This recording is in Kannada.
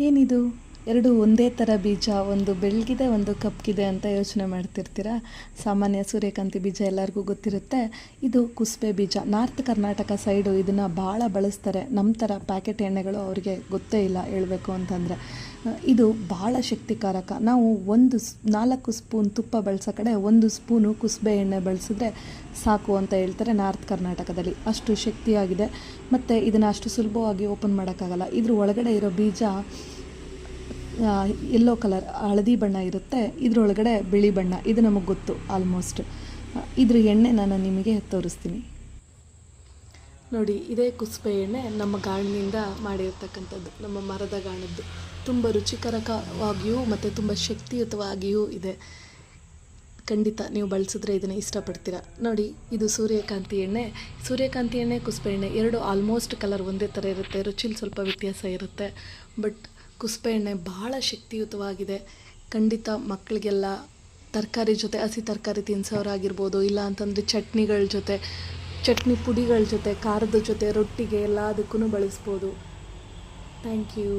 ಏನಿದು ಎರಡು ಒಂದೇ ಥರ ಬೀಜ, ಒಂದು ಬೆಳಗಿದೆ ಒಂದು ಕಪ್ಪಗಿದೆ ಅಂತ ಯೋಚನೆ ಮಾಡ್ತಿರ್ತೀರ. ಸಾಮಾನ್ಯ ಸೂರ್ಯಕಾಂತಿ ಬೀಜ ಎಲ್ಲರಿಗೂ ಗೊತ್ತಿರುತ್ತೆ. ಇದು ಕುಸ್ಬೆ ಬೀಜ. ನಾರ್ತ್ ಕರ್ನಾಟಕ ಸೈಡು ಇದನ್ನು ಭಾಳ ಬಳಸ್ತಾರೆ. ನಮ್ಮ ಥರ ಪ್ಯಾಕೆಟ್ ಎಣ್ಣೆಗಳು ಅವರಿಗೆ ಗೊತ್ತೇ ಇಲ್ಲ ಹೇಳಬೇಕು ಅಂತಂದರೆ. ಇದು ಭಾಳ ಶಕ್ತಿಕಾರಕ. ನಾವು 4 ಸ್ಪೂನ್ ತುಪ್ಪ ಬಳಸೋ ಕಡೆ 1 ಸ್ಪೂನು ಕುಸ್ಬೆ ಎಣ್ಣೆ ಬಳಸಿದ್ರೆ ಸಾಕು ಅಂತ ಹೇಳ್ತಾರೆ ನಾರ್ತ್ ಕರ್ನಾಟಕದಲ್ಲಿ. ಅಷ್ಟು ಶಕ್ತಿಯಾಗಿದೆ. ಮತ್ತು ಇದನ್ನು ಅಷ್ಟು ಸುಲಭವಾಗಿ ಓಪನ್ ಮಾಡೋಕ್ಕಾಗಲ್ಲ. ಇದ್ರ ಒಳಗಡೆ ಇರೋ ಬೀಜ ಯೆಲ್ಲೋ ಕಲರ್ ಹಳದಿ ಬಣ್ಣ ಇರುತ್ತೆ, ಇದರೊಳಗಡೆ ಬಿಳಿ ಬಣ್ಣ. ಇದು ನಮಗೆ ಗೊತ್ತು ಆಲ್ಮೋಸ್ಟ್. ಇದ್ರ ಎಣ್ಣೆ ನಾನು ನಿಮಗೆ ತೋರಿಸ್ತೀನಿ ನೋಡಿ. ಇದೇ ಕುಸ್ಬೆ ಎಣ್ಣೆ ನಮ್ಮ ಗಾಣದಿಂದ ಮಾಡಿರ್ತಕ್ಕಂಥದ್ದು, ನಮ್ಮ ಮರದ ಗಾಣದ್ದು. ತುಂಬ ರುಚಿಕರವಾಗಿಯೂ ಮತ್ತು ತುಂಬ ಶಕ್ತಿಯುತವಾಗಿಯೂ ಇದೆ. ಖಂಡಿತ ನೀವು ಬಳಸಿದ್ರೆ ಇದನ್ನು ಇಷ್ಟಪಡ್ತೀರಾ. ನೋಡಿ, ಇದು ಸೂರ್ಯಕಾಂತಿ ಎಣ್ಣೆ. ಸೂರ್ಯಕಾಂತಿ ಎಣ್ಣೆ, ಕುಸ್ಬೆ ಎಣ್ಣೆ ಎರಡು ಆಲ್ಮೋಸ್ಟ್ ಕಲರ್ ಒಂದೇ ಥರ ಇರುತ್ತೆ. ರುಚಿಲಿ ಸ್ವಲ್ಪ ವ್ಯತ್ಯಾಸ ಇರುತ್ತೆ. ಬಟ್ ಕುಸ್ಬೆ ಎಣ್ಣೆ ಭಾಳ ಶಕ್ತಿಯುತವಾಗಿದೆ. ಖಂಡಿತ ಮಕ್ಕಳಿಗೆಲ್ಲ ತರಕಾರಿ ಜೊತೆ, ಹಸಿ ತರಕಾರಿ ತಿನ್ಸೋರಾಗಿರ್ಬೋದು, ಇಲ್ಲ ಅಂತಂದರೆ ಚಟ್ನಿಗಳ ಜೊತೆ, ಚಟ್ನಿ ಪುಡಿಗಳ ಜೊತೆ, ಖಾರದ ಜೊತೆ, ರೊಟ್ಟಿಗೆ ಎಲ್ಲದಕ್ಕೂ ಬಳಸ್ಬೋದು. Thank you.